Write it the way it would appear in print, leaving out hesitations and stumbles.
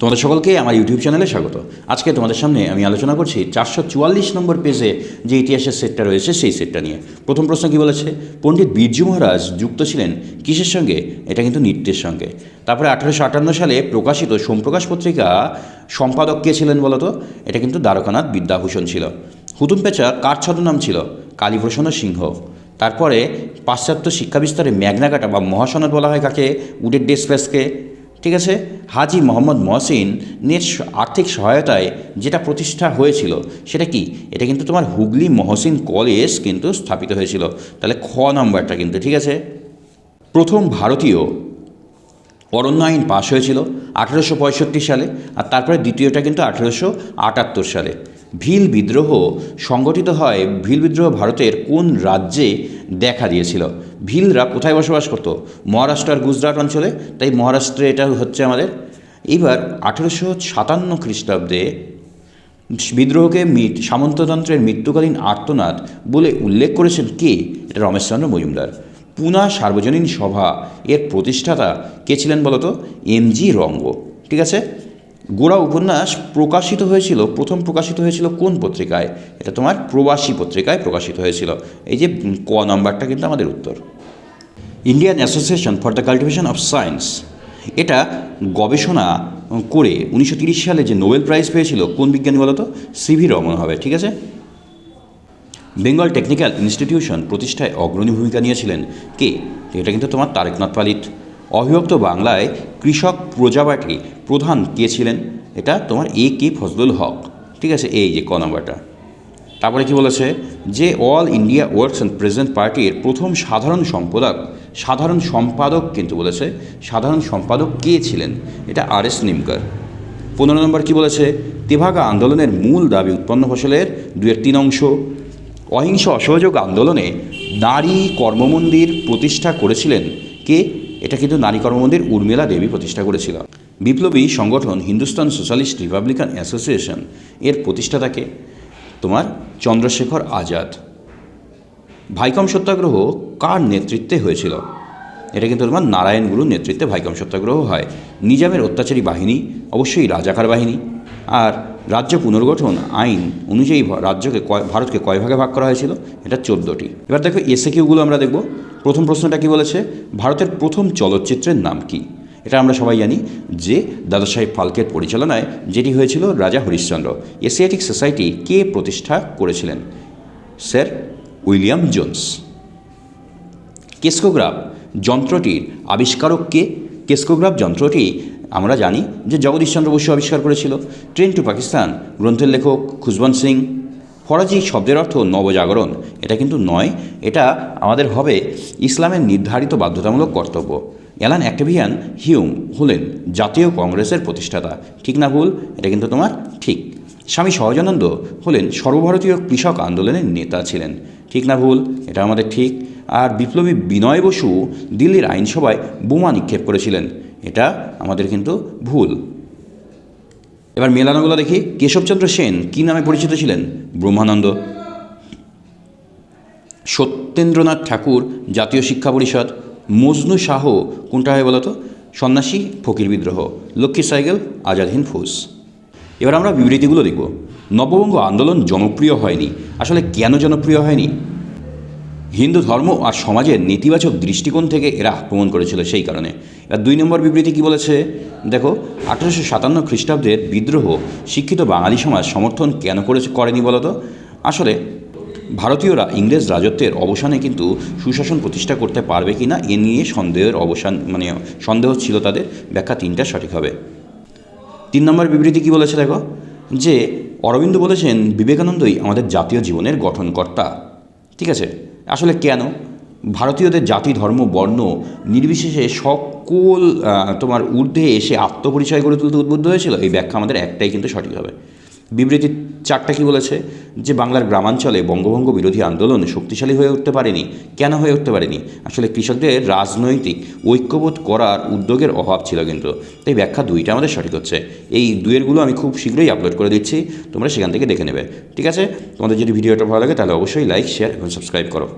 তোমাদের সকলকে আমার ইউটিউব চ্যানেলে স্বাগত। আজকে তোমাদের সামনে আমি আলোচনা করছি 444 নম্বর পেজে যে ইতিহাসের সেটটা রয়েছে সেই সেটটা নিয়ে। প্রথম প্রশ্ন কী বলেছে, পণ্ডিত বিরজু মহারাজ যুক্ত ছিলেন কিসের সঙ্গে? এটা কিন্তু নৃত্যের সঙ্গে। তারপরে 1858 সালে প্রকাশিত সোমপ্রকাশ পত্রিকা সম্পাদক কে ছিলেন বলতো? এটা কিন্তু দ্বারকানাথ বিদ্যাভূষণ ছিল। হুতুম পেঁচা কার ছদ্মনাম ছিল? কালীপ্রসন্ন সিংহ। তারপরে পাশ্চাত্য শিক্ষা বিস্তারে ম্যাগনা কাটা বা মহাসনদ বলা হয় কাকে? উডের ডেসপ্যাচকে। ঠিক আছে, হাজি মোহাম্মদ মহসিনের আর্থিক সহায়তায় যেটা প্রতিষ্ঠা হয়েছিল সেটা কি? এটা কিন্তু তোমার হুগলি মহসিন কলেজ কিন্তু স্থাপিত হয়েছিল। তাহলে খ নম্বরটা কিন্তু ঠিক আছে। প্রথম ভারতীয় অরণ্য আইন পাশ হয়েছিল 1865 সালে, আর তারপরে দ্বিতীয়টা কিন্তু 1878 সালে। ভিল বিদ্রোহ সংগঠিত হয়, ভিল বিদ্রোহ ভারতের কোন রাজ্যে দেখা দিয়েছিল? ভিলরা কোথায় বসবাস করতো? মহারাষ্ট্র আর গুজরাট অঞ্চলে, তাই মহারাষ্ট্রে এটা হচ্ছে আমাদের। এইবার 1857 খ্রিস্টাব্দে বিদ্রোহকে সামন্ততন্ত্রের মৃত্যুকালীন আর্তনাদ বলে উল্লেখ করেছেন কে? এটা রমেশচন্দ্র মজুমদার। পুনা সার্বজনীন সভা এর প্রতিষ্ঠাতা কে ছিলেন বলতো? এমজি রঙ্গ। ঠিক আছে, গোড়া উপন্যাস প্রথম প্রকাশিত হয়েছিল কোন পত্রিকায়? এটা তোমার প্রবাসী পত্রিকায় প্রকাশিত হয়েছিল। এই যে ক নম্বরটা কিন্তু আমাদের উত্তর। Indian association for the cultivation of science, এটা গবেষণা করে 1930 সালে যে নোবেল প্রাইজ পেয়েছিল কোন বিজ্ঞানী বলতো? সিভি রমন হবে। ঠিক আছে, বেঙ্গল টেকনিক্যাল ইনস্টিটিউশন প্রতিষ্ঠায় অগ্রণী ভূমিকা নিয়েছিলেন কে? এটা কিন্তু তোমার তারেকনাথ পালিত। অবিভক্ত বাংলায় কৃষক প্রজাপার্টি প্রধান কে ছিলেন? এটা তোমার কে ফজলুল হক। ঠিক আছে, এই যে ক নম্বরটা। তারপরে কি বলেছে যে all India works and present পার্টির প্রথম সাধারণ সম্পাদক কিন্তু বলেছে সাধারণ সম্পাদক কে ছিলেন? এটা RS নিমকার। 15 নম্বর কি বলেছে, তেভাগা আন্দোলনের মূল দাবি উৎপন্ন ফসলের 2-3 অংশ। অহিংস অসহযোগ আন্দোলনে নারী কর্মমন্দির প্রতিষ্ঠা করেছিলেন কে? এটা কিন্তু নারী কর্মমন্দির উর্মিলা দেবী প্রতিষ্ঠা করেছিল। বিপ্লবী সংগঠন হিন্দুস্তান সোশ্যালিস্ট রিপাবলিকান অ্যাসোসিয়েশন এর প্রতিষ্ঠাতাকে? তোমার চন্দ্রশেখর আজাদ। ভাইকম সত্যাগ্রহ কার নেতৃত্বে হয়েছিল? এটা কিন্তু তোমার নারায়ণ গুরুর নেতৃত্বে ভাইকম সত্যাগ্রহ হয়। নিজামের অত্যাচারী বাহিনী অবশ্যই রাজাকার বাহিনী। আর রাজ্য পুনর্গঠন আইন অনুযায়ী ভারতকে কয় ভাগে ভাগ করা হয়েছিল? এটা 14টি। এবার দেখো এসএকিউগুলো আমরা দেখব। প্রথম প্রশ্নটা কি বলেছে, ভারতের প্রথম চলচ্চিত্রের নাম কি? এটা আমরা সবাই জানি যে দাদাসাহেব ফালকের পরিচালনায় যেটি হয়েছিল রাজা হরিশ্চন্দ্র। এশিয়াটিক সোসাইটি কে প্রতিষ্ঠা করেছিলেন? Sir William Jones. কেসকোগ্রাফ যন্ত্রটির আবিষ্কারক কে? কেসকোগ্রাফ যন্ত্রটি আমরা জানি যে জগদীশচন্দ্র বসু আবিষ্কার করেছিল। ট্রেন টু পাকিস্তান গ্রন্থের লেখক খুশবন্ত সিং। ফরাজি শব্দের অর্থ নবজাগরণ, এটা কিন্তু নয়, এটা আমাদের হবে ইসলামের নির্ধারিত বাধ্যতামূলক কর্তব্য। অ্যালান অক্টেভিয়ান হিউম হলেন জাতীয় কংগ্রেসের প্রতিষ্ঠাতা। ঠিক না ভুল? এটা কিন্তু তোমার ঠিক। স্বামী সহজানন্দ হলেন সর্বভারতীয় কৃষক আন্দোলনের নেতা ছিলেন। ঠিক না ভুল? এটা আমাদের ঠিক। আর বিপ্লবী বিনয় বসু দিল্লির আইনসভায় বোমা নিক্ষেপ করেছিলেন। এটা আমাদের কিন্তু ভুল। এবার মেলানোগুলো দেখি। কেশবচন্দ্র সেন কী নামে পরিচিত ছিলেন? ব্রহ্মানন্দ। সত্যেন্দ্রনাথ ঠাকুর জাতীয় শিক্ষা পরিষদ। মজনু শাহ কোনটা হয় বলতো? সন্ন্যাসী ফকির বিদ্রোহ। লক্ষ্মী সাইকেল আজাদ হিন্দ ফৌজ। এবার আমরা বিবৃতিগুলো দেখব। নববঙ্গ আন্দোলন জনপ্রিয় হয়নি, আসলে কেন জনপ্রিয় হয়নি? হিন্দু ধর্ম আর সমাজের নেতিবাচক দৃষ্টিকোণ থেকে এরা আক্রমণ করেছিল, সেই কারণে। এবার 2 নম্বর বিবৃতি কী বলেছে দেখো, 1857 খ্রিস্টাব্দের বিদ্রোহ শিক্ষিত বাঙালি সমাজ সমর্থন কেন করেনি বলতো? আসলে ভারতীয়রা ইংরেজ রাজত্বের অবসানে কিন্তু সুশাসন প্রতিষ্ঠা করতে পারবে কি না এ নিয়ে সন্দেহ ছিল তাদের। ব্যাখ্যা 3টা সঠিক হবে। 3 নম্বর বিবৃতি কী বলেছে দেখো, যে অরবিন্দ বলেছেন বিবেকানন্দই আমাদের জাতীয় জীবনের গঠনকর্তা। ঠিক আছে, আসলে কেন? ভারতীয়দের জাতি ধর্ম বর্ণ নির্বিশেষে সকল তোমার ঊর্ধ্বে এসে আত্মপরিচয় গড়ে তুলতে উদ্বুদ্ধ হয়েছিল। এই ব্যাখ্যা আমাদের একটাই কিন্তু সঠিক হবে। বিবৃতি 4টা কী বলেছে, যে বাংলার গ্রামাঞ্চলে বঙ্গভঙ্গ বিরোধী আন্দোলন শক্তিশালী হয়ে উঠতে পারেনি। কেন হয়ে উঠতে পারেনি? আসলে কৃষকদের রাজনৈতিক ঐক্যবোধ করার উদ্যোগের অভাব ছিল কিন্তু। তাই ব্যাখ্যা 2টা আমাদের সঠিক হচ্ছে। এই 2-এরগুলো আমি খুব শীঘ্রই আপলোড করে দিচ্ছি, তোমরা সেখান থেকে দেখে নেবে। ঠিক আছে, তোমাদের যদি ভিডিওটা ভালো লাগে তাহলে অবশ্যই লাইক, শেয়ার এবং সাবস্ক্রাইব করো।